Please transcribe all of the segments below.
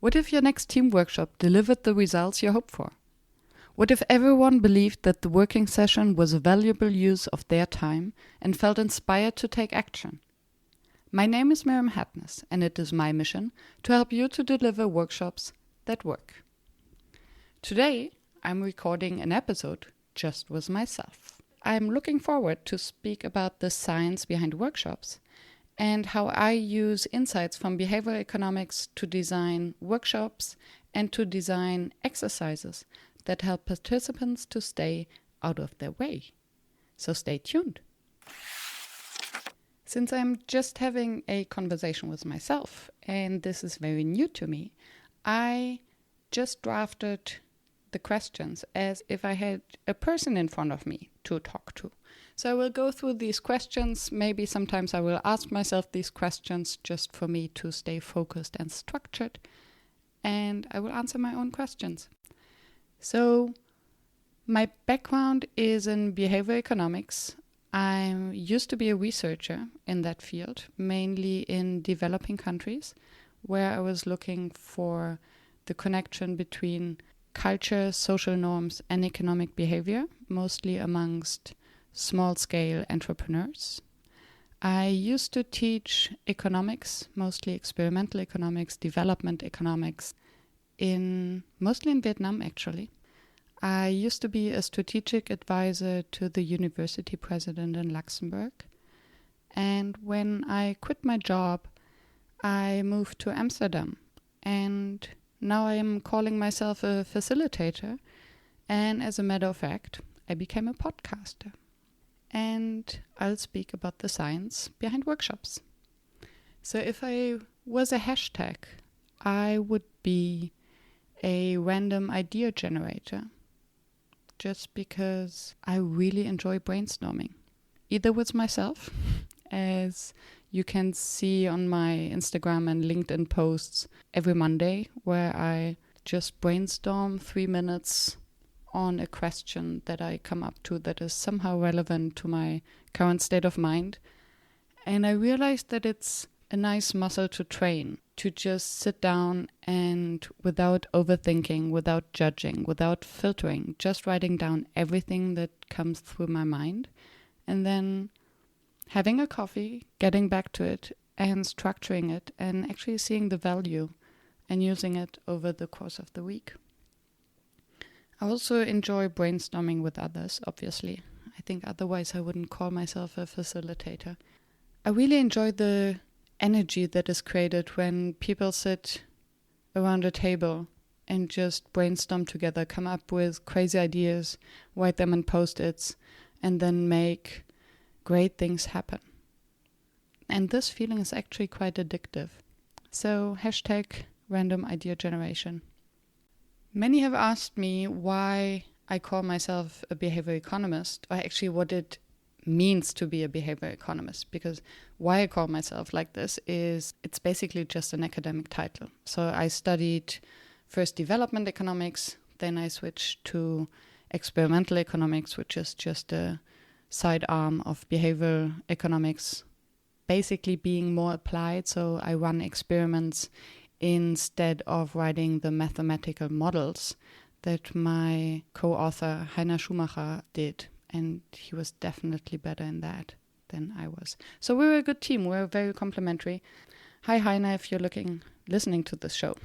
What if your next team workshop delivered the results you hope for? What if everyone believed that the working session was a valuable use of their time and felt inspired to take action? My name is Myriam Hadnes, and it is my mission to help you to deliver workshops that work. Today, I'm recording an episode just with myself. I'm looking forward to speak about the science behind workshops and how I use insights from behavioral economics to design workshops and to design exercises that help participants to stay out of their way. So stay tuned. Since I'm just having a conversation with myself, and this is very new to me, I just drafted the questions as if I had a person in front of me to talk to. So I will go through these questions. Maybe sometimes I will ask myself these questions just for me to stay focused and structured. And I will answer my own questions. So my background is in behavioral economics. I used to be a researcher in that field, mainly in developing countries, where I was looking for the connection between culture, social norms, and economic behavior, mostly amongst small-scale entrepreneurs. I used to teach economics, mostly experimental economics, development economics, mostly in Vietnam, actually. I used to be a strategic advisor to the university president in Luxembourg. And when I quit my job, I moved to Amsterdam. And now I am calling myself a facilitator. And as a matter of fact, I became a podcaster. And I'll speak about the science behind workshops. So if I was a hashtag, I would be a random idea generator, just because I really enjoy brainstorming, either with myself, as you can see on my Instagram and LinkedIn posts every Monday, where I just brainstorm 3 minutes on a question that I come up to that is somehow relevant to my current state of mind. And I realized that it's a nice muscle to train, to just sit down and without overthinking, without judging, without filtering, just writing down everything that comes through my mind, and then having a coffee, getting back to it and structuring it and actually seeing the value and using it over the course of the week. I also enjoy brainstorming with others, obviously. I think otherwise I wouldn't call myself a facilitator. I really enjoy the energy that is created when people sit around a table and just brainstorm together, come up with crazy ideas, write them in post-its, and then make great things happen. And this feeling is actually quite addictive. So hashtag random idea generation. Many have asked me why I call myself a behavioral economist, or actually what it means to be a behavioral economist, because why I call myself like this is it's basically just an academic title. So I studied first development economics, then I switched to experimental economics, which is just a side arm of behavioral economics, basically being more applied. So I run experiments instead of writing the mathematical models that my co-author Heiner did. And he was definitely better in that than I was. So we were a good team. We were very complementary. Hi, Heiner, if you're listening to this show.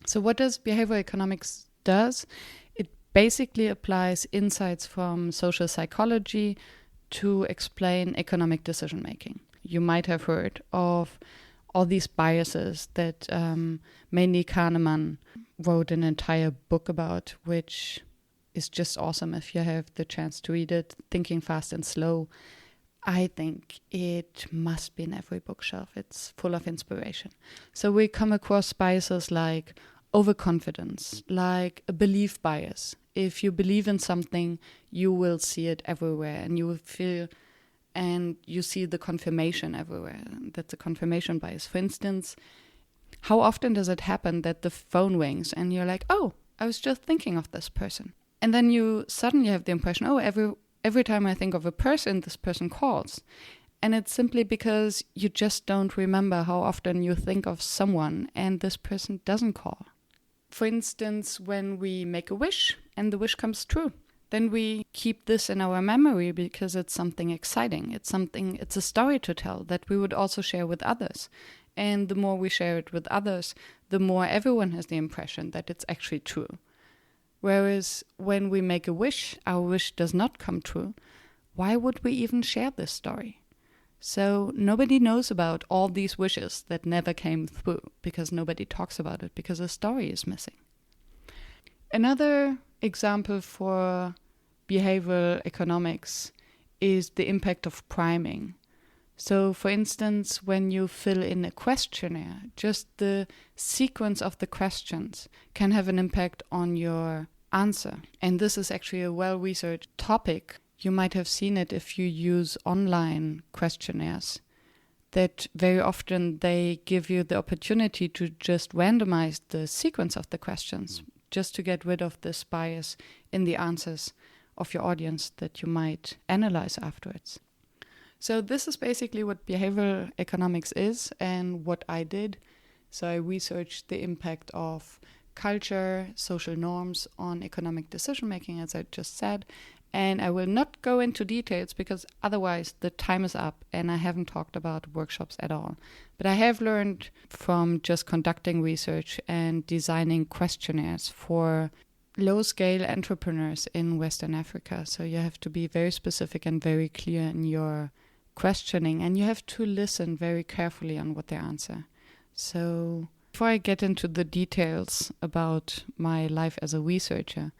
So what does behavioral economics does? It basically applies insights from social psychology to explain economic decision making. You might have heard of all these biases that mainly Kahneman wrote an entire book about, which is just awesome if you have the chance to read it, Thinking Fast and Slow. I think it must be in every bookshelf. It's full of inspiration. So we come across biases like overconfidence, like a belief bias. If you believe in something, you will see it everywhere and you will feel and you see the confirmation everywhere. That's a confirmation bias. For instance, how often does it happen that the phone rings and you're like, oh, I was just thinking of this person. And then you suddenly have the impression, oh, every time I think of a person, this person calls. And it's simply because you just don't remember how often you think of someone and this person doesn't call. For instance, when we make a wish and the wish comes true, then we keep this in our memory because it's something exciting. It's a story to tell that we would also share with others. And the more we share it with others, the more everyone has the impression that it's actually true. Whereas when we make a wish, our wish does not come true. Why would we even share this story? So nobody knows about all these wishes that never came through because nobody talks about it because a story is missing. Another example for behavioral economics is the impact of priming. So, for instance, when you fill in a questionnaire, just the sequence of the questions can have an impact on your answer. And this is actually a well-researched topic. You might have seen it if you use online questionnaires, that very often they give you the opportunity to just randomize the sequence of the questions, just to get rid of this bias in the answers of your audience that you might analyze afterwards. So this is basically what behavioral economics is and what I did. So I researched the impact of culture, social norms on economic decision-making, as I just said. And I will not go into details because otherwise the time is up and I haven't talked about workshops at all. But I have learned from just conducting research and designing questionnaires for low-scale entrepreneurs in Western Africa. So you have to be very specific and very clear in your questioning, and you have to listen very carefully on what they answer. So before I get into the details about my life as a researcher,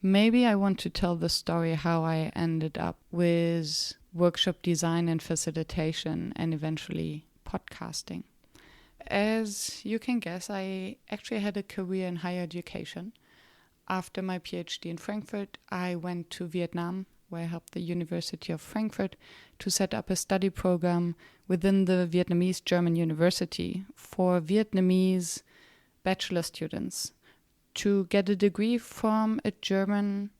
maybe I want to tell the story how I ended up with workshop design and facilitation and eventually podcasting. As you can guess, I actually had a career in higher education. After my PhD in Frankfurt, I went to Vietnam, where I helped the University of Frankfurt to set up a study program within the Vietnamese German University for Vietnamese bachelor students to get a degree from a German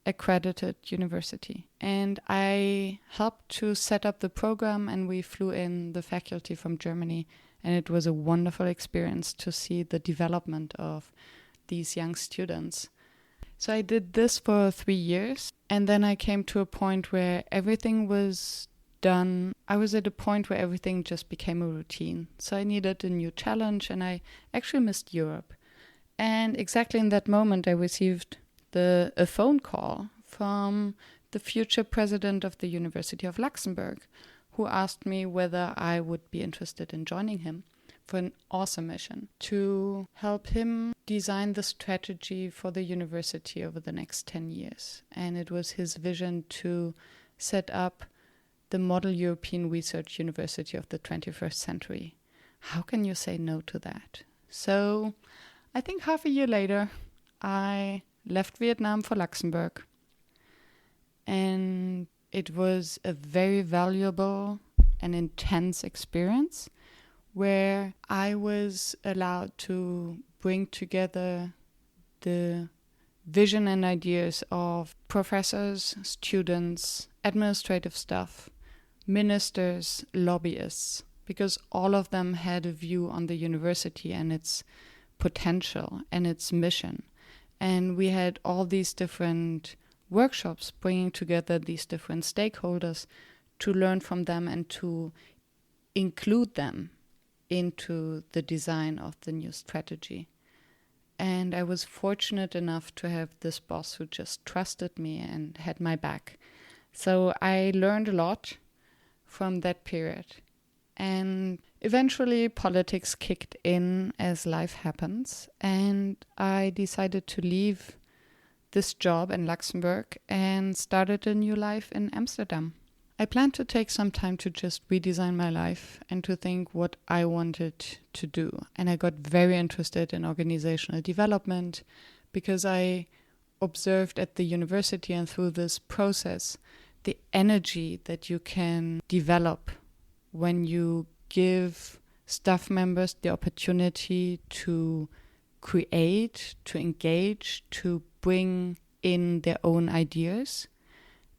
accredited university. And I helped to set up the program, and we flew in the faculty from Germany, and it was a wonderful experience to see the development of these young students. So I did this for 3 years, and then I came to a point where everything was done. I was at a point where everything just became a routine. So I needed a new challenge, and I actually missed Europe. And exactly in that moment, I received a phone call from the future president of the University of Luxembourg, who asked me whether I would be interested in joining him for an awesome mission to help him design the strategy for the university over the next 10 years. And it was his vision to set up the model European research university of the 21st century. How can you say no to that? So I think half a year later, I left Vietnam for Luxembourg. And it was a very valuable and intense experience where I was allowed to bring together the vision and ideas of professors, students, administrative staff, ministers, lobbyists, because all of them had a view on the university and its potential and its mission. And we had all these different workshops bringing together these different stakeholders to learn from them and to include them into the design of the new strategy. And I was fortunate enough to have this boss who just trusted me and had my back. So I learned a lot from that period. And eventually politics kicked in as life happens. And I decided to leave this job in Luxembourg and started a new life in Amsterdam. I planned to take some time to just redesign my life and to think what I wanted to do. And I got very interested in organizational development because I observed at the university and through this process the energy that you can develop when you give staff members the opportunity to create, to engage, to bring in their own ideas.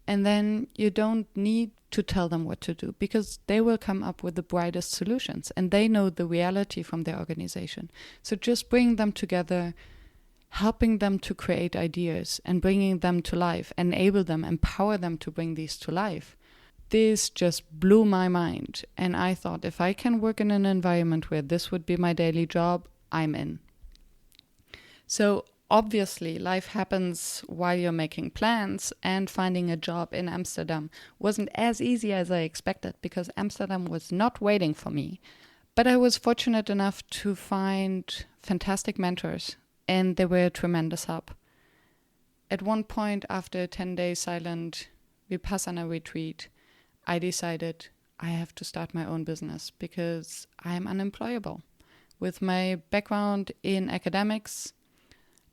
And then you don't need to tell them what to do, because they will come up with the brightest solutions and they know the reality from their organization. So just bringing them together, helping them to create ideas and bringing them to life, enable them, empower them to bring these to life. This just blew my mind. And I thought, if I can work in an environment where this would be my daily job, I'm in. So obviously, life happens while you're making plans, and finding a job in Amsterdam wasn't as easy as I expected, because Amsterdam was not waiting for me. But I was fortunate enough to find fantastic mentors, and they were a tremendous help. At one point, after a 10-day silent Vipassana retreat, I decided I have to start my own business because I am unemployable. With my background in academics,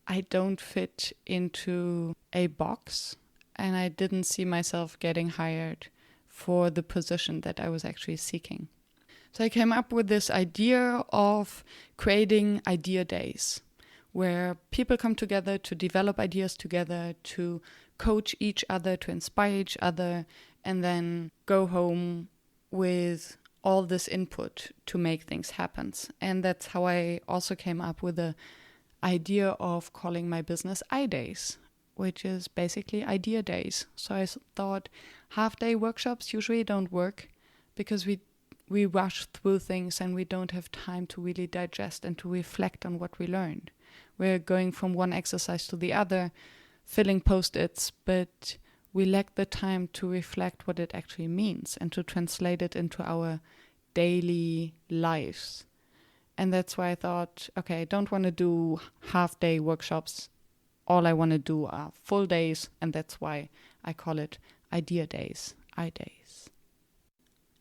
I don't fit into a box, and I didn't see myself getting hired for the position that I was actually seeking. So I came up with this idea of creating idea days, where people come together to develop ideas together, to coach each other, to inspire each other, and then go home with all this input to make things happen. And that's how I also came up with the idea of calling my business idayz, which is basically idea days. So I thought half-day workshops usually don't work because we rush through things and we don't have time to really digest and to reflect on what we learned. We're going from one exercise to the other, filling post-its, but we lack the time to reflect what it actually means and to translate it into our daily lives. And that's why I thought, okay, I don't want to do half-day workshops. All I want to do are full days, and that's why I call it idea days, idayz.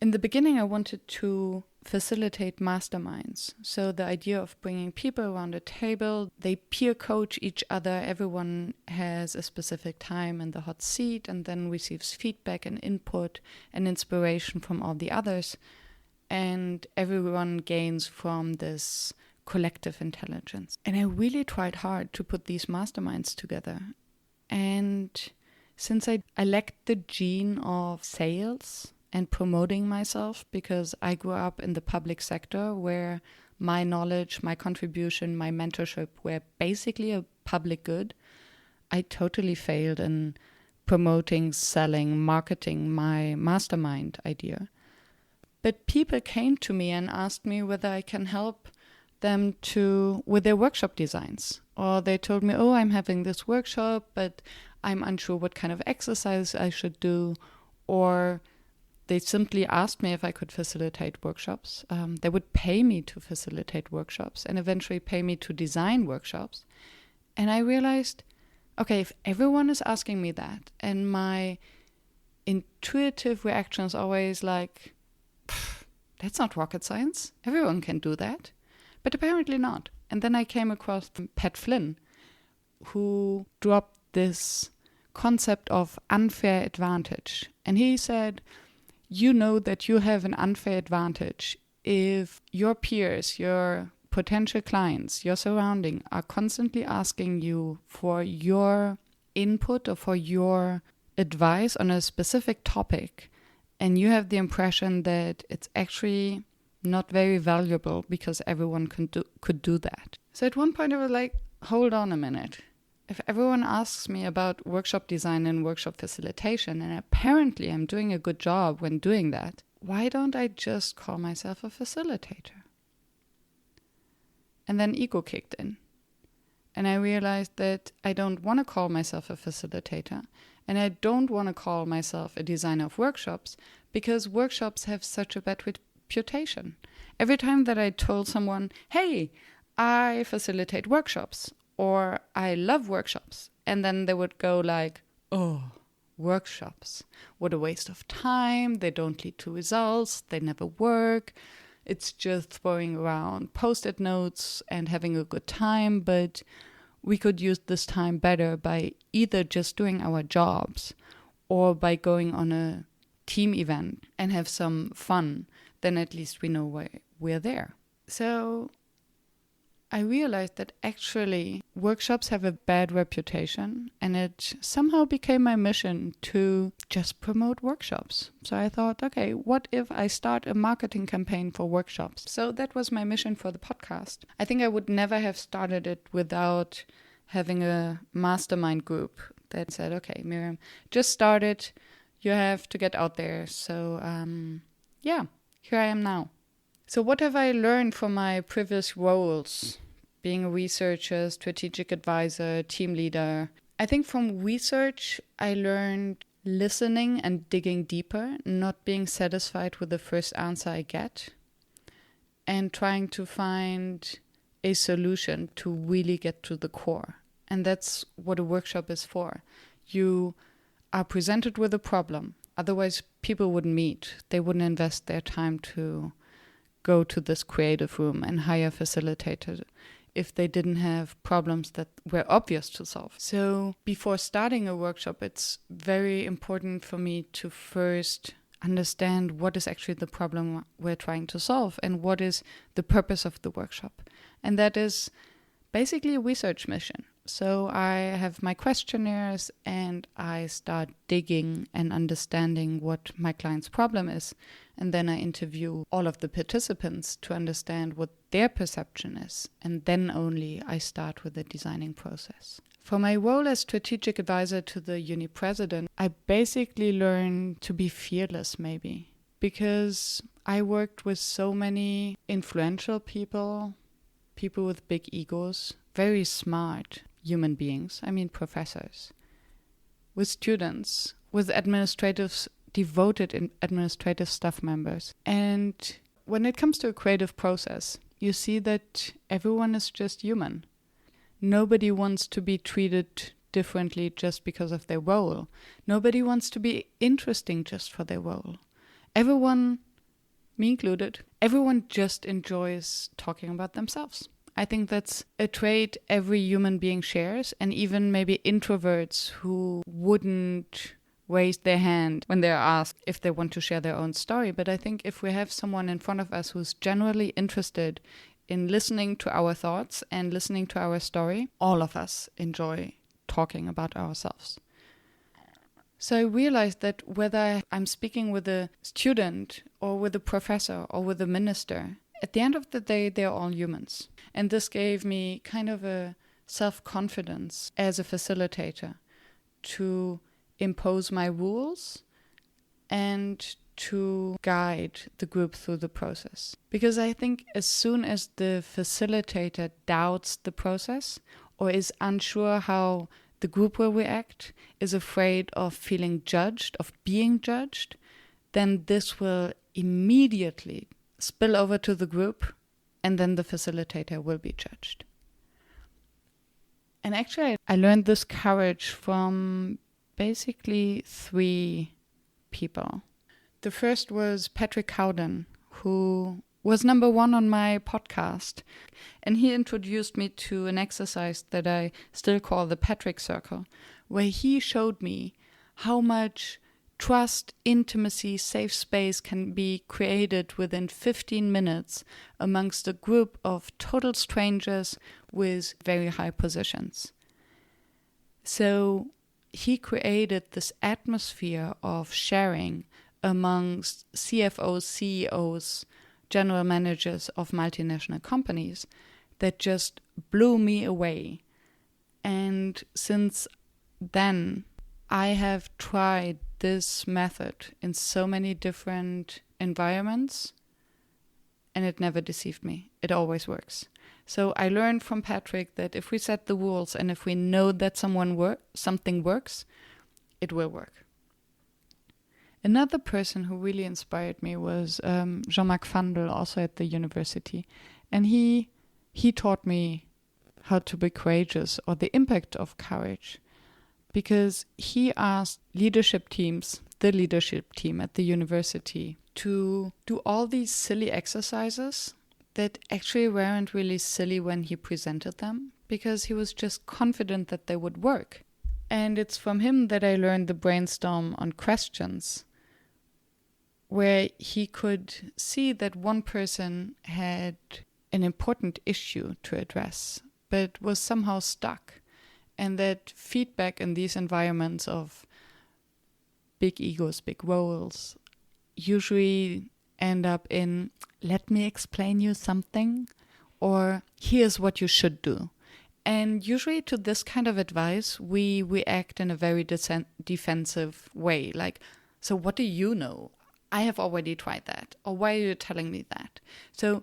In the beginning, I wanted to facilitate masterminds. So the idea of bringing people around a table, they peer coach each other. Everyone has a specific time in the hot seat and then receives feedback and input and inspiration from all the others. And everyone gains from this collective intelligence. And I really tried hard to put these masterminds together. And since I lacked the gene of sales and promoting myself, because I grew up in the public sector where my knowledge, my contribution, my mentorship were basically a public good, I totally failed in promoting, selling, marketing my mastermind idea. But people came to me and asked me whether I can help them with their workshop designs. Or they told me, oh, I'm having this workshop, but I'm unsure what kind of exercise I should do. Or they simply asked me if I could facilitate workshops. They would pay me to facilitate workshops and eventually pay me to design workshops. And I realized, okay, if everyone is asking me that, and my intuitive reaction is always like, that's not rocket science. Everyone can do that. But apparently not. And then I came across Pat Flynn, who dropped this concept of unfair advantage. And he said, you know that you have an unfair advantage if your peers, your potential clients, your surrounding are constantly asking you for your input or for your advice on a specific topic. And you have the impression that it's actually not very valuable because everyone could do that. So at one point I was like, hold on a minute. If everyone asks me about workshop design and workshop facilitation, and apparently I'm doing a good job when doing that, why don't I just call myself a facilitator? And then ego kicked in. And I realized that I don't want to call myself a facilitator. And I don't want to call myself a designer of workshops because workshops have such a bad reputation. Every time that I told someone, hey, I facilitate workshops or I love workshops, and then they would go like, oh, workshops. What a waste of time. They don't lead to results. They never work. It's just throwing around post-it notes and having a good time, but we could use this time better by either just doing our jobs or by going on a team event and have some fun. Then at least we know why we're there. So I realized that actually workshops have a bad reputation, and it somehow became my mission to just promote workshops. So I thought, okay, what if I start a marketing campaign for workshops? So that was my mission for the podcast. I think I would never have started it without having a mastermind group that said, okay, Myriam, just start it. You have to get out there. So here I am now. So what have I learned from my previous roles, being a researcher, strategic advisor, team leader? I think from research, I learned listening and digging deeper, not being satisfied with the first answer I get, and trying to find a solution to really get to the core. And that's what a workshop is for. You are presented with a problem. Otherwise, people wouldn't meet. They wouldn't invest their time to go to this creative room and hire a facilitator if they didn't have problems that were obvious to solve. So before starting a workshop, it's very important for me to first understand what is actually the problem we're trying to solve and what is the purpose of the workshop. And that is basically a research mission. So I have my questionnaires and I start digging and understanding what my client's problem is. And then I interview all of the participants to understand what their perception is. And then only I start with the designing process. For my role as strategic advisor to the uni president, I basically learned to be fearless maybe. Because I worked with so many influential people with big egos, very smart human beings, professors, with students, with devoted administrative staff members. And when it comes to a creative process, you see that everyone is just human. Nobody wants to be treated differently just because of their role. Nobody wants to be interesting just for their role. Everyone, me included, everyone just enjoys talking about themselves. I think that's a trait every human being shares, and even maybe introverts who wouldn't raise their hand when they're asked if they want to share their own story. But I think if we have someone in front of us who's generally interested in listening to our thoughts and listening to our story, all of us enjoy talking about ourselves. So I realized that whether I'm speaking with a student or with a professor or with a minister, at the end of the day, they're all humans. And this gave me kind of a self-confidence as a facilitator to impose my rules and to guide the group through the process. Because I think as soon as the facilitator doubts the process or is unsure how the group will react, is afraid of feeling judged, of being judged, then this will immediately spill over to the group, and then the facilitator will be judged. And actually, I learned this courage from basically 3 people. The first was Patrick Cowden, who was number 1 on my podcast. And he introduced me to an exercise that I still call the Patrick Circle, where he showed me how much trust, intimacy, safe space can be created within 15 minutes amongst a group of total strangers with very high positions. So he created this atmosphere of sharing amongst CFOs, CEOs, general managers of multinational companies that just blew me away. And since then, I have tried this method in so many different environments, and it never deceived me. It always works. So I learned from Patrick that if we set the rules and if we know that something works, it will work. Another person who really inspired me was Jean-Marc Vandel, also at the university. And he taught me how to be courageous, or the impact of courage. Because he asked leadership teams, the leadership team at the university, to do all these silly exercises that actually weren't really silly when he presented them, because he was just confident that they would work. And it's from him that I learned the brainstorm on questions, where he could see that one person had an important issue to address, but was somehow stuck. And that feedback in these environments of big egos, big roles, usually end up in, let me explain you something, or here's what you should do. And usually to this kind of advice, we react in a very defensive way. Like, so what do you know? I have already tried that. Or why are you telling me that? So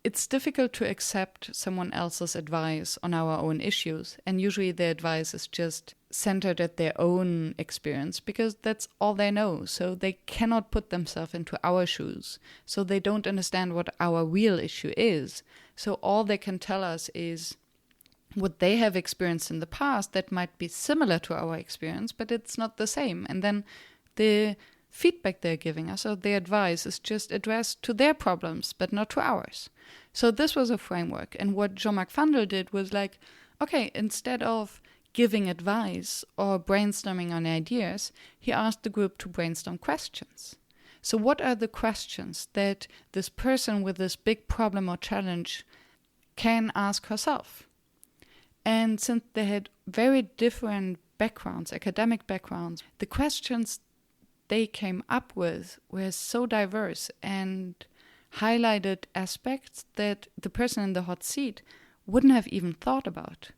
it's difficult to accept someone else's advice on our own issues. And usually their advice is just centered at their own experience because that's all they know. So they cannot put themselves into our shoes. So they don't understand what our real issue is. So all they can tell us is what they have experienced in the past that might be similar to our experience, but it's not the same. And then the feedback they're giving us or their advice is just addressed to their problems, but not to ours. So this was a framework. And what Jean-Marc Vandel did was like, okay, instead of giving advice or brainstorming on ideas, he asked the group to brainstorm questions. So what are the questions that this person with this big problem or challenge can ask herself? And since they had very different backgrounds, academic backgrounds, the questions they came up with were so diverse and highlighted aspects that the person in the hot seat wouldn't have even thought about.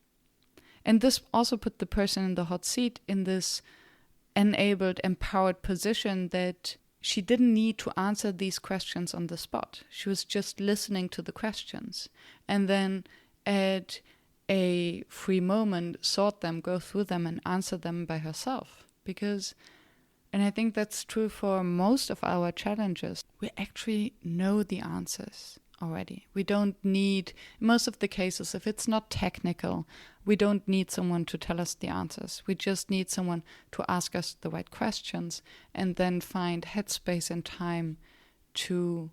And this also put the person in the hot seat in this enabled, empowered position that she didn't need to answer these questions on the spot. She was just listening to the questions and then at a free moment sort them, go through them and answer them by herself. And I think that's true for most of our challenges. We actually know the answers already. We don't need, in most of the cases, if it's not technical, we don't need someone to tell us the answers. We just need someone to ask us the right questions and then find headspace and time to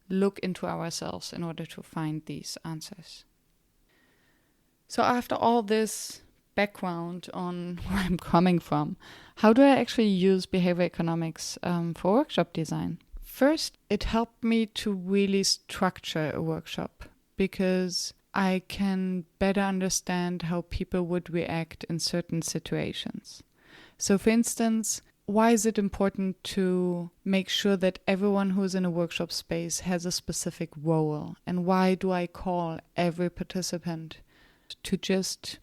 look into ourselves in order to find these answers. So after all this background on where I'm coming from, how do I actually use behavioral economics for workshop design? First, it helped me to really structure a workshop because I can better understand how people would react in certain situations. So for instance, why is it important to make sure that everyone who's in a workshop space has a specific role? And why do I call every participant to just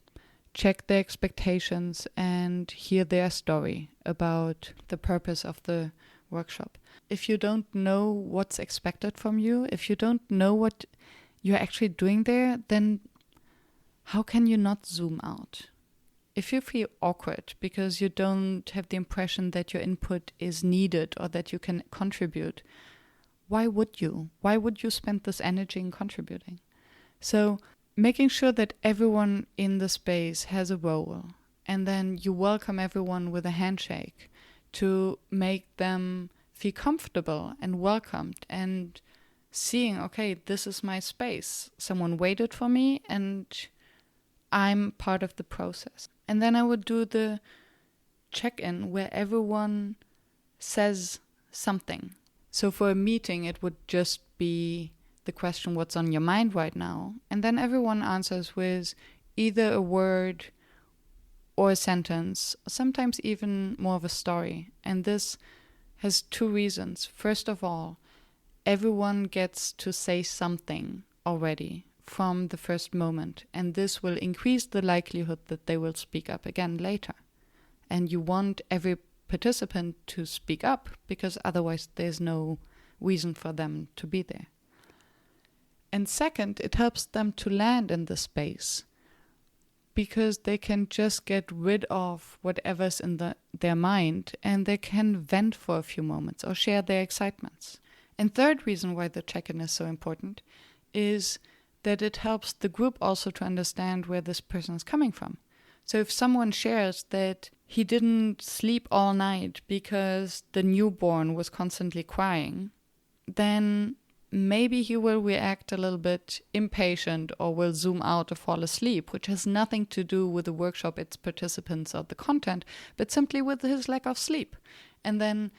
check their expectations and hear their story about the purpose of the workshop? If you don't know what's expected from you, if you don't know what you're actually doing there, then how can you not zoom out? If you feel awkward because you don't have the impression that your input is needed or that you can contribute, why would you? Why would you spend this energy in contributing? So making sure that everyone in the space has a role, and then you welcome everyone with a handshake to make them feel comfortable and welcomed and seeing, okay, this is my space. Someone waited for me and I'm part of the process. And then I would do the check-in where everyone says something. So for a meeting, it would just be the question, what's on your mind right now? And then everyone answers with either a word or a sentence, sometimes even more of a story. And this has two reasons. First of all, everyone gets to say something already from the first moment, and this will increase the likelihood that they will speak up again later. And you want every participant to speak up because otherwise there's no reason for them to be there. And second, it helps them to land in the space because they can just get rid of whatever's in their mind and they can vent for a few moments or share their excitements. And third reason why the check-in is so important is that it helps the group also to understand where this person is coming from. So if someone shares that he didn't sleep all night because the newborn was constantly crying, then maybe he will react a little bit impatient or will zoom out or fall asleep, which has nothing to do with the workshop, its participants or the content, but simply with his lack of sleep. And then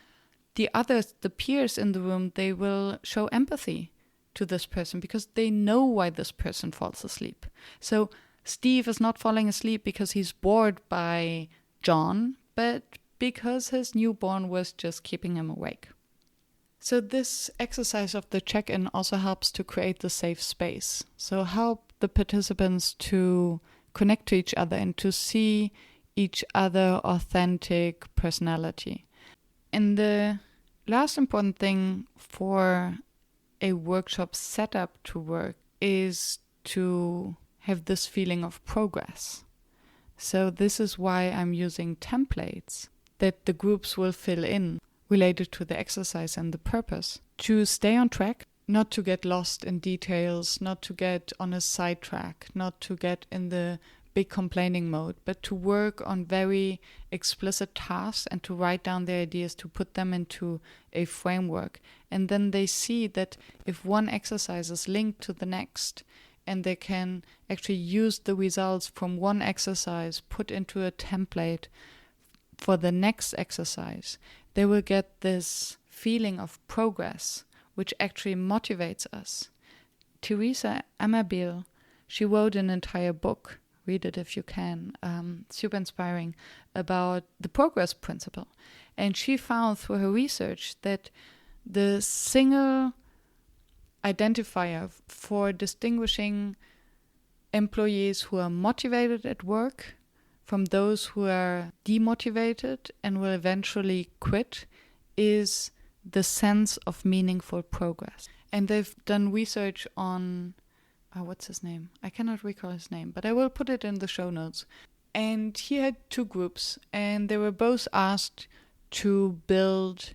the others, the peers in the room, they will show empathy to this person because they know why this person falls asleep. So Steve is not falling asleep because he's bored by John, but because his newborn was just keeping him awake. So this exercise of the check-in also helps to create the safe space. So help the participants to connect to each other and to see each other authentic personality. And the last important thing for a workshop setup to work is to have this feeling of progress. So this is why I'm using templates that the groups will fill in related to the exercise and the purpose, to stay on track, not to get lost in details, not to get on a sidetrack, not to get in the big complaining mode, but to work on very explicit tasks and to write down their ideas, to put them into a framework. And then they see that if one exercise is linked to the next, and they can actually use the results from one exercise put into a template for the next exercise, they will get this feeling of progress, which actually motivates us. Teresa Amabile, she wrote an entire book, read it if you can, super inspiring, about the progress principle. And she found through her research that the single identifier for distinguishing employees who are motivated at work from those who are demotivated and will eventually quit is the sense of meaningful progress. And they've done research on, what's his name? I cannot recall his name, but I will put it in the show notes. And he had two groups, and they were both asked to build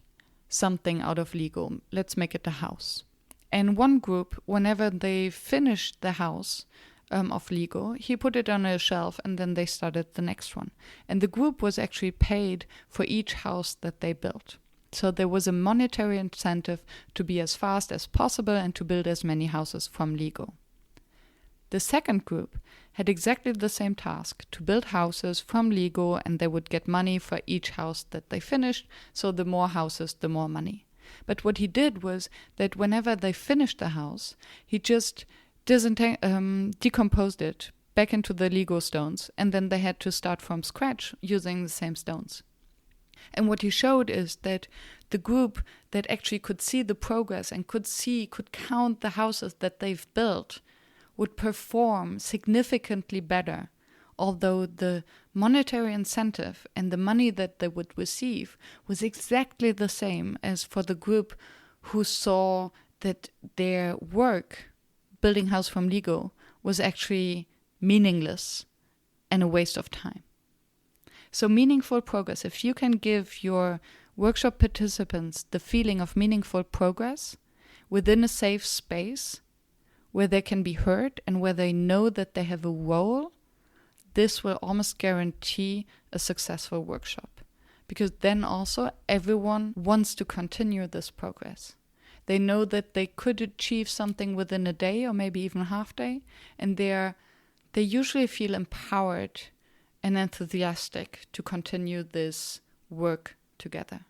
something out of Lego. Let's make it a house. And one group, whenever they finished the house of Lego, he put it on a shelf and then they started the next one. And the group was actually paid for each house that they built. So there was a monetary incentive to be as fast as possible and to build as many houses from Lego. The second group had exactly the same task, to build houses from Lego, and they would get money for each house that they finished. So the more houses, the more money. But what he did was that whenever they finished the house, he just decomposed it back into the Lego stones, and then they had to start from scratch using the same stones. And what he showed is that the group that actually could see the progress and could count the houses that they've built would perform significantly better, although the monetary incentive and the money that they would receive was exactly the same as for the group who saw that their work building house from Lego was actually meaningless and a waste of time. So meaningful progress, if you can give your workshop participants the feeling of meaningful progress within a safe space where they can be heard and where they know that they have a role, this will almost guarantee a successful workshop. Because then also everyone wants to continue this progress. They know that they could achieve something within a day or maybe even half day, and they usually feel empowered and enthusiastic to continue this work together.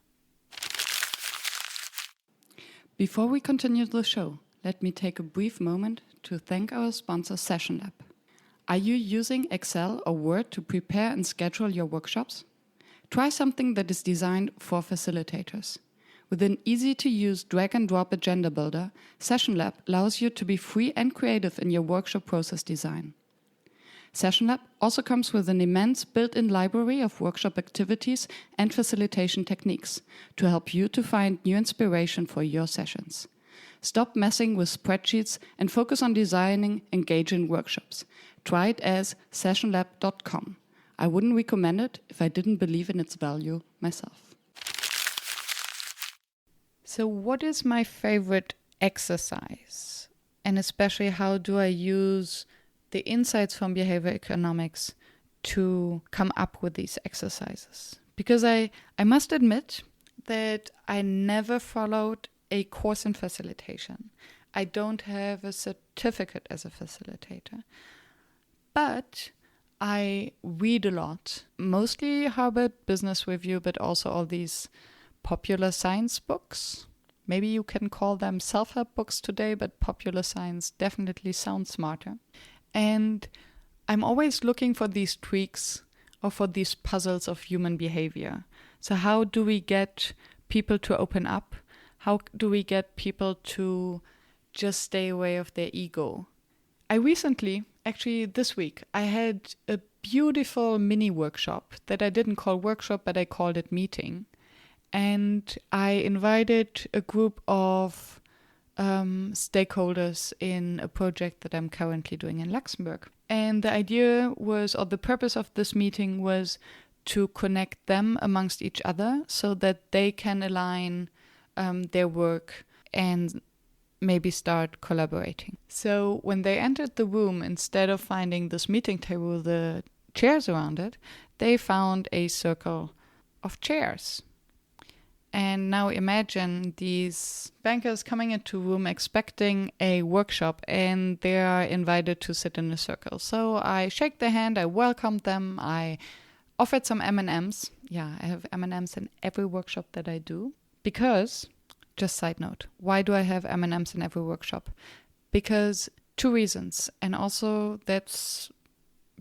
Before we continue the show, let me take a brief moment to thank our sponsor Session Lab. Are you using Excel or Word to prepare and schedule your workshops? Try something that is designed for facilitators. With an easy-to-use drag-and-drop agenda builder, Session Lab allows you to be free and creative in your workshop process design. Session Lab also comes with an immense built-in library of workshop activities and facilitation techniques to help you to find new inspiration for your sessions. Stop messing with spreadsheets and focus on designing engaging workshops. Try it as sessionlab.com. I wouldn't recommend it if I didn't believe in its value myself. So what is my favorite exercise? And especially how do I use the insights from behavior economics to come up with these exercises? Because I must admit that I never followed a course in facilitation. I don't have a certificate as a facilitator. But I read a lot, mostly Harvard Business Review, but also all these popular science books. Maybe you can call them self-help books today, but popular science definitely sounds smarter. And I'm always looking for these tweaks or for these puzzles of human behavior. So how do we get people to open up? How do we get people to just stay away of their ego? I recently, actually this week, I had a beautiful mini workshop that I didn't call workshop, but I called it meeting. And I invited a group of stakeholders in a project that I'm currently doing in Luxembourg. And the idea was, or the purpose of this meeting was to connect them amongst each other so that they can align their work and maybe start collaborating. So when they entered the room, instead of finding this meeting table with the chairs around it, they found a circle of chairs. And now imagine these bankers coming into a room expecting a workshop, and they are invited to sit in a circle. So I shake their hand, I welcomed them, I offered some M&Ms. Yeah, I have M&Ms in every workshop that I do. Because, just side note, why do I have M&Ms in every workshop? Because 2 reasons, and also that's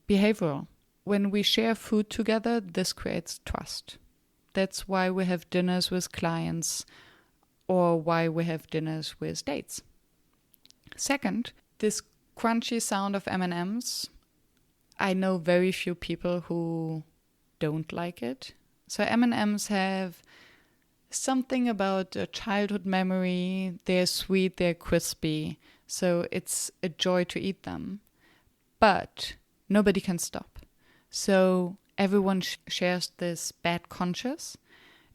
behavioral. When we share food together, this creates trust. That's why we have dinners with clients or why we have dinners with dates. Second, this crunchy sound of M&Ms, I know very few people who don't like it. So M&Ms have something about a childhood memory. They're sweet, they're crispy, so it's a joy to eat them. But nobody can stop. So everyone shares this bad conscience,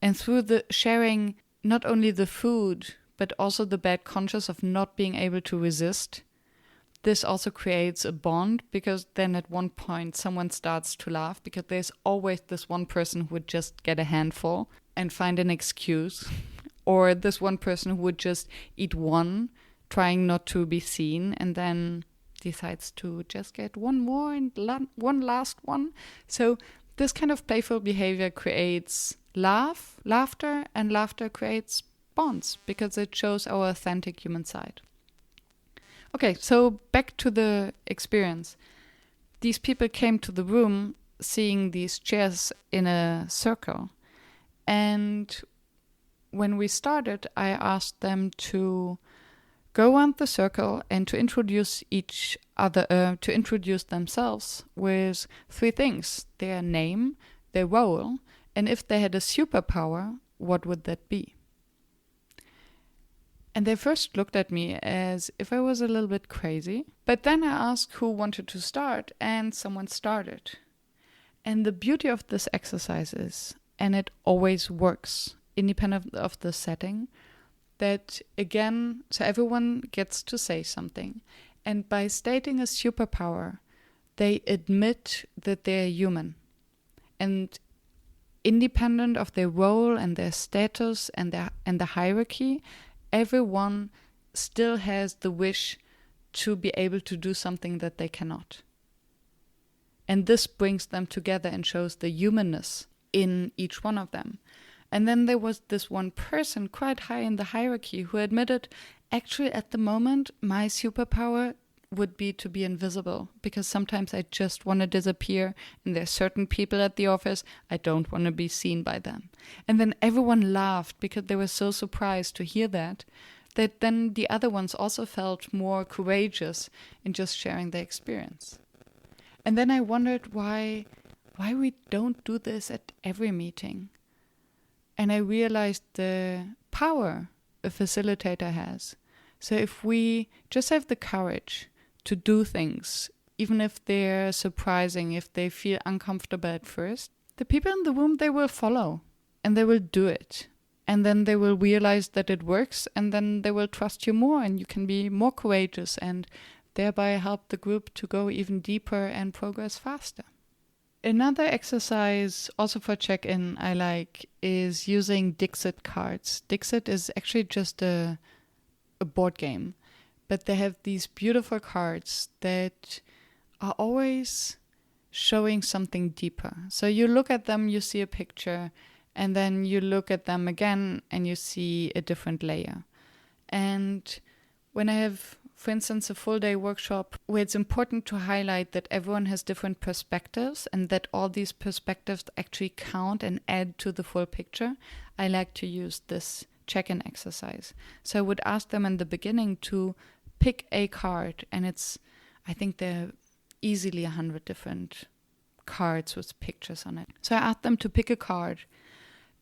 and through the sharing not only the food but also the bad conscience of not being able to resist, this also creates a bond, because then at one point someone starts to laugh, because there's always this one person who would just get a handful and find an excuse, or this one person who would just eat one, trying not to be seen, and then decides to just get one more and one last one. So this kind of playful behavior creates laughter, and laughter creates bonds because it shows our authentic human side. Okay, so back to the experience. These people came to the room seeing these chairs in a circle. And when we started, I asked them to go around the circle and to introduce each other, to introduce themselves with 3 things: their name, their role, and if they had a superpower, what would that be? And they first looked at me as if I was a little bit crazy. But then I asked who wanted to start, and someone started. And the beauty of this exercise is, and it always works, independent of the setting, that again, so everyone gets to say something. And by stating a superpower, they admit that they're human. And independent of their role and their status and the hierarchy, everyone still has the wish to be able to do something that they cannot. And this brings them together and shows the humanness in each one of them. And then there was this one person quite high in the hierarchy who admitted, actually at the moment, my superpower would be to be invisible, because sometimes I just want to disappear, and there's certain people at the office, I don't want to be seen by them. And then everyone laughed because they were so surprised to hear that then the other ones also felt more courageous in just sharing their experience. And then I wondered why we don't do this at every meeting. And I realized the power a facilitator has. So if we just have the courage to do things, even if they're surprising, if they feel uncomfortable at first, the people in the room, they will follow and they will do it. And then they will realize that it works, and then they will trust you more, and you can be more courageous and thereby help the group to go even deeper and progress faster. Another exercise, also for check-in, I like is using Dixit cards. Dixit is actually just a board game, but they have these beautiful cards that are always showing something deeper. So you look at them, you see a picture, And then you look at them again and you see a different layer. And when I have, for instance, a full day workshop where it's important to highlight that everyone has different perspectives and that all these perspectives actually count and add to the full picture, I like to use this check-in exercise. So I would ask them in the beginning to pick a card, and I think there are easily 100 different cards with pictures on it. So I asked them to pick a card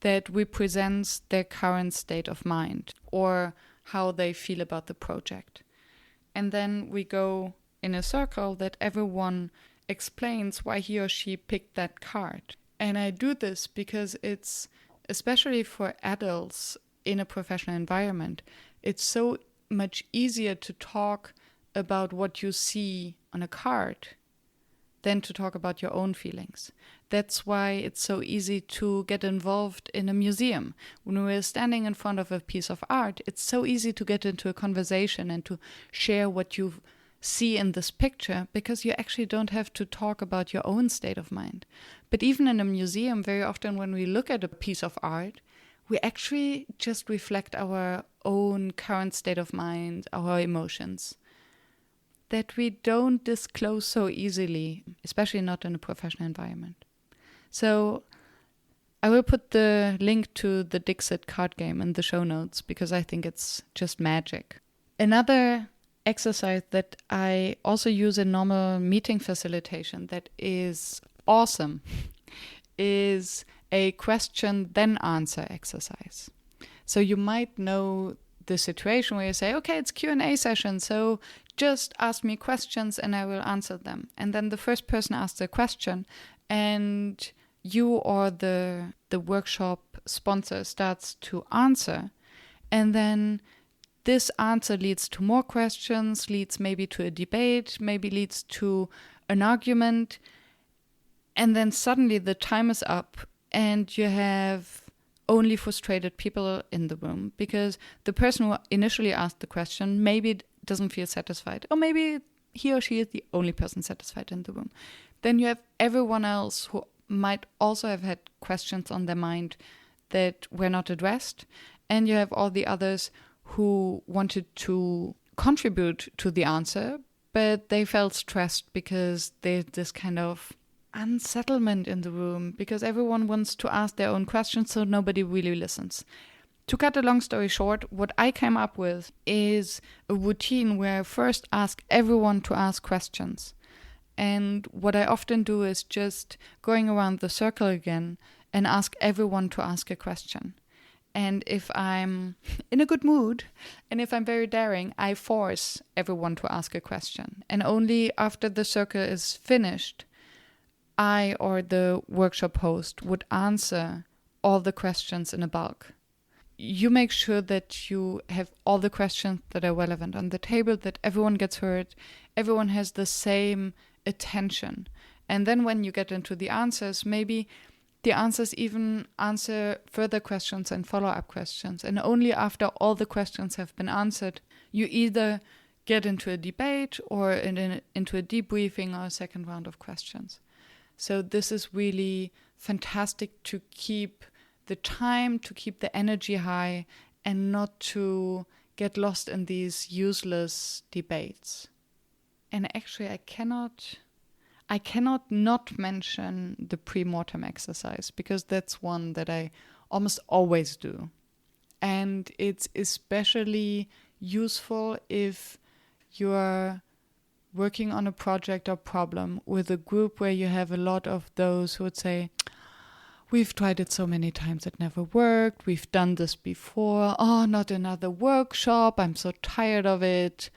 that represents their current state of mind or how they feel about the project. And then we go in a circle that everyone explains why he or she picked that card. And I do this because it's, especially for adults in a professional environment, it's so much easier to talk about what you see on a card than to talk about your own feelings. That's why it's so easy to get involved in a museum. When we're standing in front of a piece of art, it's so easy to get into a conversation and to share what you see in this picture, because you actually don't have to talk about your own state of mind. But even in a museum, very often when we look at a piece of art, we actually just reflect our own current state of mind, our emotions, that we don't disclose so easily, especially not in a professional environment. So I will put the link to the Dixit card game in the show notes because I think it's just magic. Another exercise that I also use in normal meeting facilitation that is awesome is a question then answer exercise. So you might know the situation where you say, okay, it's Q&A session, so just ask me questions and I will answer them. And then the first person asks a question and you or the workshop sponsor starts to answer. And then this answer leads to more questions, leads maybe to a debate, maybe leads to an argument. And then suddenly the time is up and you have only frustrated people in the room because the person who initially asked the question maybe doesn't feel satisfied, or maybe he or she is the only person satisfied in the room. Then you have everyone else who might also have had questions on their mind that were not addressed, and you have all the others who wanted to contribute to the answer, but they felt stressed because there's this kind of unsettlement in the room because everyone wants to ask their own questions, so nobody really listens. To cut a long story short, what I came up with is a routine where I first ask everyone to ask questions. And what I often do is just going around the circle again and ask everyone to ask a question. And if I'm in a good mood and if I'm very daring, I force everyone to ask a question. And only after the circle is finished, I or the workshop host would answer all the questions in a bulk. You make sure that you have all the questions that are relevant on the table, that everyone gets heard, everyone has the same attention. And then when you get into the answers, maybe the answers even answer further questions and follow-up questions. And only after all the questions have been answered, you either get into a debate or into a debriefing or a second round of questions. So this is really fantastic to keep the time, to keep the energy high, and not to get lost in these useless debates. And actually, I cannot not mention the pre-mortem exercise because that's one that I almost always do. And it's especially useful if you're working on a project or problem with a group where you have a lot of those who would say, we've tried it so many times, it never worked. We've done this before. Oh, not another workshop. I'm so tired of it.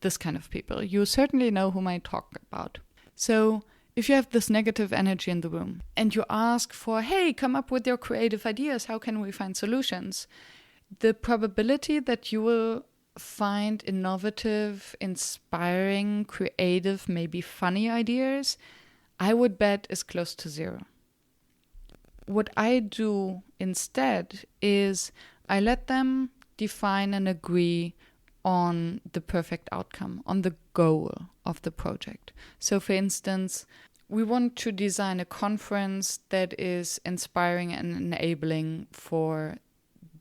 This kind of people. You certainly know whom I talk about. So if you have this negative energy in the room and you ask for, hey, come up with your creative ideas. How can we find solutions? The probability that you will find innovative, inspiring, creative, maybe funny ideas, I would bet is close to zero. What I do instead is I let them define and agree on the perfect outcome, on the goal of the project. So for instance, we want to design a conference that is inspiring and enabling for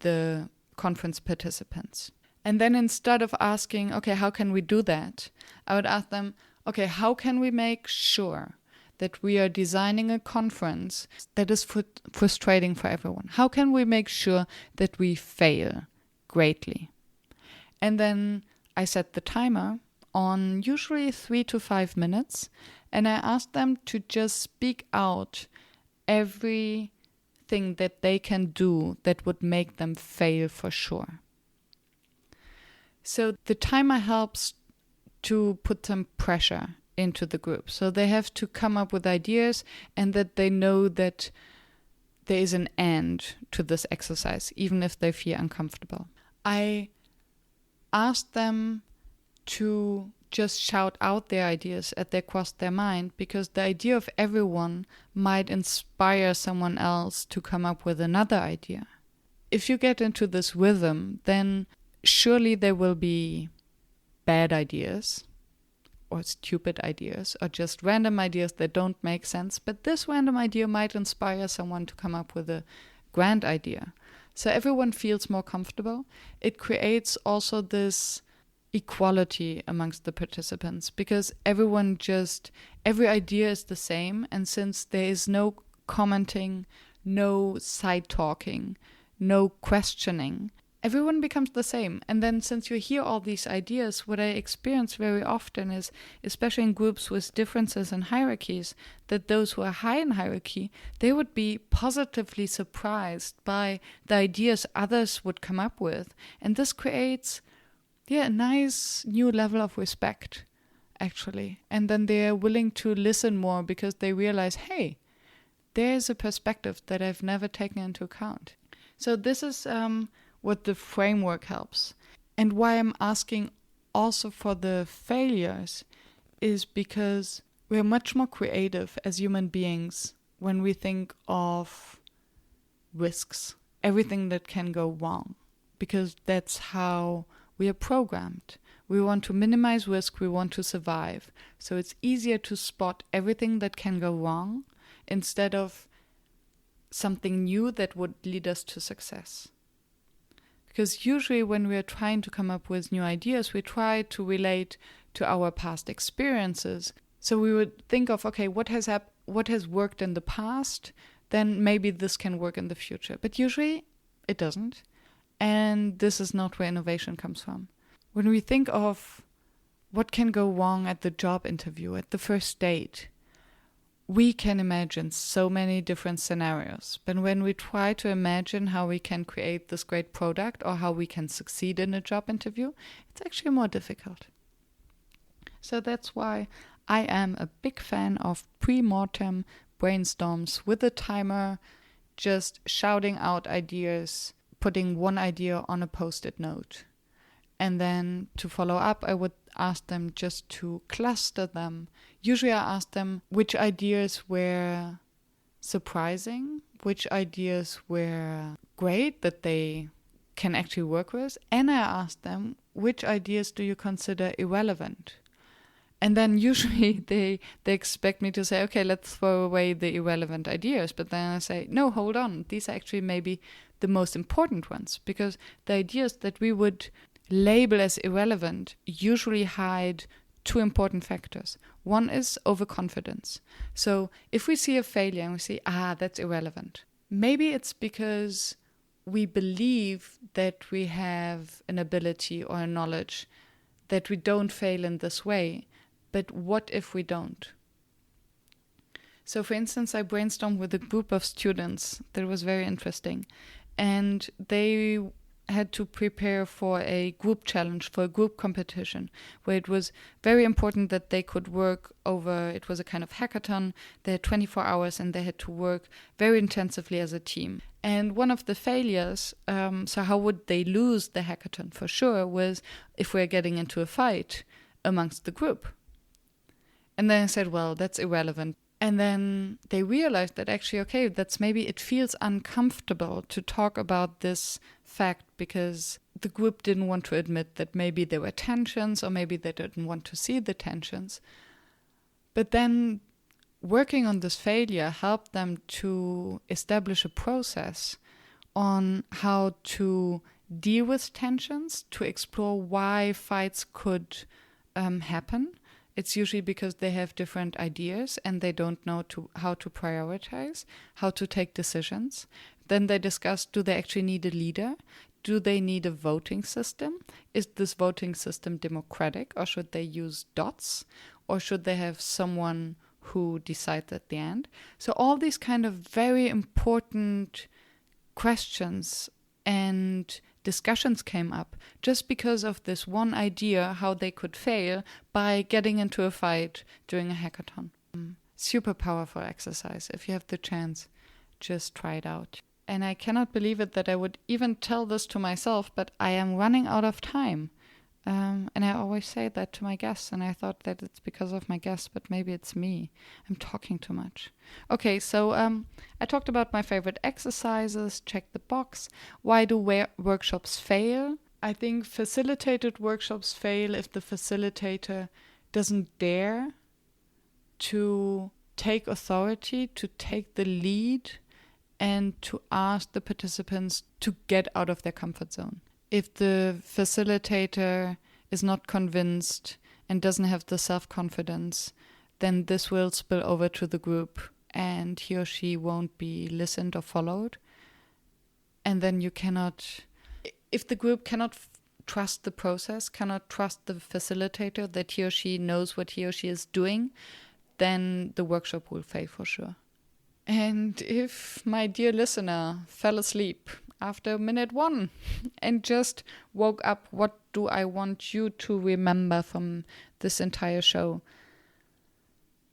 the conference participants. And then instead of asking, okay, how can we do that? I would ask them, okay, how can we make sure that we are designing a conference that is frustrating for everyone? How can we make sure that we fail greatly? And then I set the timer on usually 3 to 5 minutes, and I ask them to just speak out everything that they can do that would make them fail for sure. So the timer helps to put some pressure into the group. So they have to come up with ideas, and that they know that there is an end to this exercise, even if they feel uncomfortable. I ask them to just shout out their ideas as they cross their mind, because the idea of everyone might inspire someone else to come up with another idea. If you get into this rhythm, then surely there will be bad ideas or stupid ideas or just random ideas that don't make sense, but this random idea might inspire someone to come up with a grand idea. So everyone feels more comfortable. It creates also this equality amongst the participants, because every idea is the same, and since there is no commenting, no side talking, no questioning, everyone becomes the same. And then since you hear all these ideas, what I experience very often is, especially in groups with differences in hierarchies, that those who are high in hierarchy, they would be positively surprised by the ideas others would come up with. And this creates a nice new level of respect, actually. And then they're willing to listen more because they realize, hey, there's a perspective that I've never taken into account. So this is what the framework helps. And why I'm asking also for the failures is because we're much more creative as human beings when we think of risks, everything that can go wrong, because that's how we are programmed. We want to minimize risk, we want to survive. So it's easier to spot everything that can go wrong instead of something new that would lead us to success. Because usually when we are trying to come up with new ideas, we try to relate to our past experiences. So we would think of, okay, what has worked in the past, then maybe this can work in the future. But usually it doesn't. And this is not where innovation comes from. When we think of what can go wrong at the job interview, at the first date, we can imagine so many different scenarios. But when we try to imagine how we can create this great product or how we can succeed in a job interview, it's actually more difficult. So that's why I am a big fan of pre-mortem brainstorms with a timer, just shouting out ideas, putting one idea on a post-it note. And then to follow up, I would ask them just to cluster them. Usually I ask them which ideas were surprising, which ideas were great that they can actually work with. And I ask them, which ideas do you consider irrelevant? And then usually they expect me to say, okay, let's throw away the irrelevant ideas. But then I say, no, hold on. These are actually maybe the most important ones, because the ideas that we would label as irrelevant usually hide two important factors. One is overconfidence. So if we see a failure and we say, that's irrelevant, maybe it's because we believe that we have an ability or a knowledge that we don't fail in this way. But what if we don't? So for instance, I brainstormed with a group of students that was very interesting. And they had to prepare for a group challenge, for a group competition, where it was very important that they could work over, it was a kind of hackathon, they had 24 hours and they had to work very intensively as a team. And one of the failures, so how would they lose the hackathon for sure, was if we're getting into a fight amongst the group. And then I said, well, that's irrelevant. And then they realized that actually, okay, that's maybe it feels uncomfortable to talk about this fact because the group didn't want to admit that maybe there were tensions or maybe they didn't want to see the tensions. But then working on this failure helped them to establish a process on how to deal with tensions, to explore why fights could happen. It's usually because they have different ideas and they don't know how to prioritize, how to take decisions. Then they discuss, do they actually need a leader? Do they need a voting system? Is this voting system democratic, or should they use dots? Or should they have someone who decides at the end? So all these kind of very important questions and discussions came up just because of this one idea how they could fail by getting into a fight during a hackathon. Super powerful exercise. If you have the chance, just try it out. And I cannot believe it that I would even tell this to myself, but I am running out of time. And I always say that to my guests, and I thought that it's because of my guests, but maybe it's me. I'm talking too much. Okay, so I talked about my favorite exercises, check the box. Why do workshops fail? I think facilitated workshops fail if the facilitator doesn't dare to take authority, to take the lead, and to ask the participants to get out of their comfort zone. If the facilitator is not convinced and doesn't have the self-confidence, then this will spill over to the group and he or she won't be listened or followed. And then you cannot, if the group cannot trust the process, cannot trust the facilitator that he or she knows what he or she is doing, then the workshop will fail for sure. And if my dear listener fell asleep after minute 1 and just woke up, what do I want you to remember from this entire show?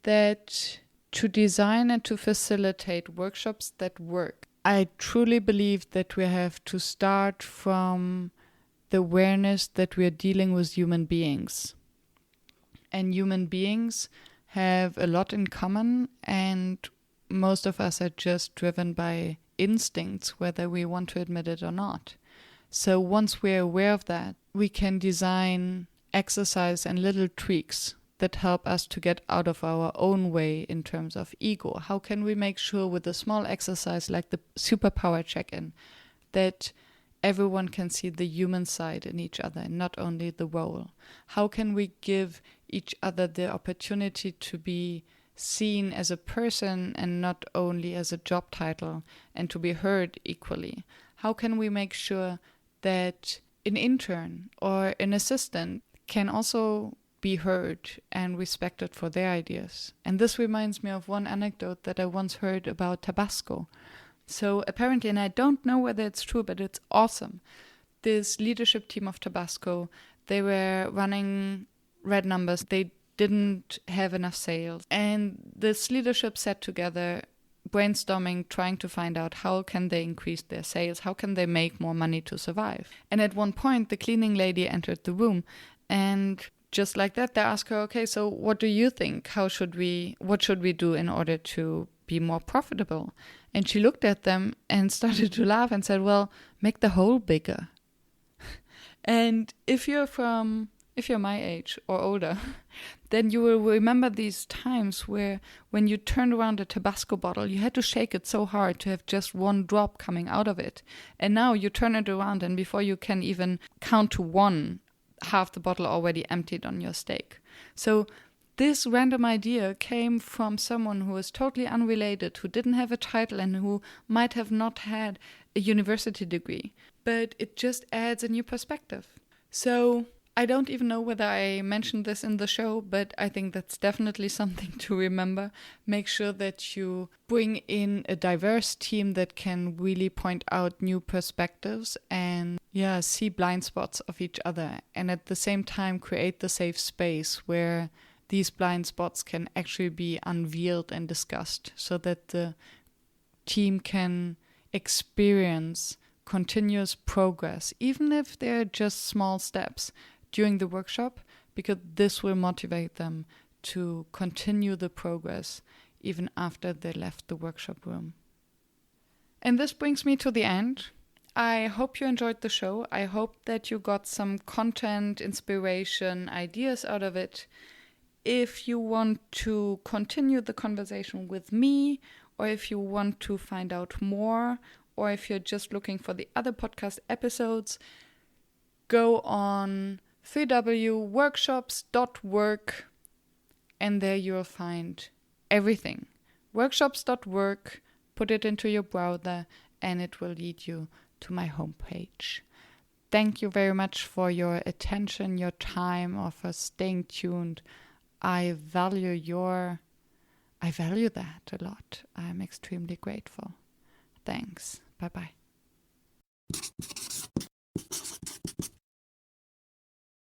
That to design and to facilitate workshops that work, I truly believe that we have to start from the awareness that we are dealing with human beings. And human beings have a lot in common, and most of us are just driven by instincts, whether we want to admit it or not. So once we're aware of that, we can design exercise and little tweaks that help us to get out of our own way in terms of ego. How can we make sure with a small exercise like the superpower check-in that everyone can see the human side in each other and not only the role? How can we give each other the opportunity to be seen as a person and not only as a job title, and to be heard equally? How can we make sure that an intern or an assistant can also be heard and respected for their ideas? And this reminds me of one anecdote that I once heard about Tabasco. So apparently, and I don't know whether it's true, but it's awesome, this leadership team of Tabasco, they were running red numbers. They didn't have enough sales. And this leadership sat together, brainstorming, trying to find out how can they increase their sales, how can they make more money to survive. And at one point, the cleaning lady entered the room, and just like that, they asked her, okay, so what do you think? What should we do in order to be more profitable? And she looked at them and started to laugh and said, well, make the hole bigger. And if you're my age or older, then you will remember these times where when you turned around a Tabasco bottle, you had to shake it so hard to have just one drop coming out of it. And now you turn it around, and before you can even count to 1, half the bottle already emptied on your steak. So this random idea came from someone who was totally unrelated, who didn't have a title and who might have not had a university degree. But it just adds a new perspective. So I don't even know whether I mentioned this in the show, but I think that's definitely something to remember. Make sure that you bring in a diverse team that can really point out new perspectives and see blind spots of each other. And at the same time, create the safe space where these blind spots can actually be unveiled and discussed so that the team can experience continuous progress, even if they're just small steps during the workshop, because this will motivate them to continue the progress even after they left the workshop room. And this brings me to the end. I hope you enjoyed the show. I hope that you got some content, inspiration, ideas out of it. If you want to continue the conversation with me, or if you want to find out more, or if you're just looking for the other podcast episodes, go on www.workshops.work, and there you'll find everything. Workshops.work, put it into your browser, and it will lead you to my homepage. Thank you very much for your attention, your time, or for staying tuned. I value that a lot. I'm extremely grateful. Thanks. Bye-bye.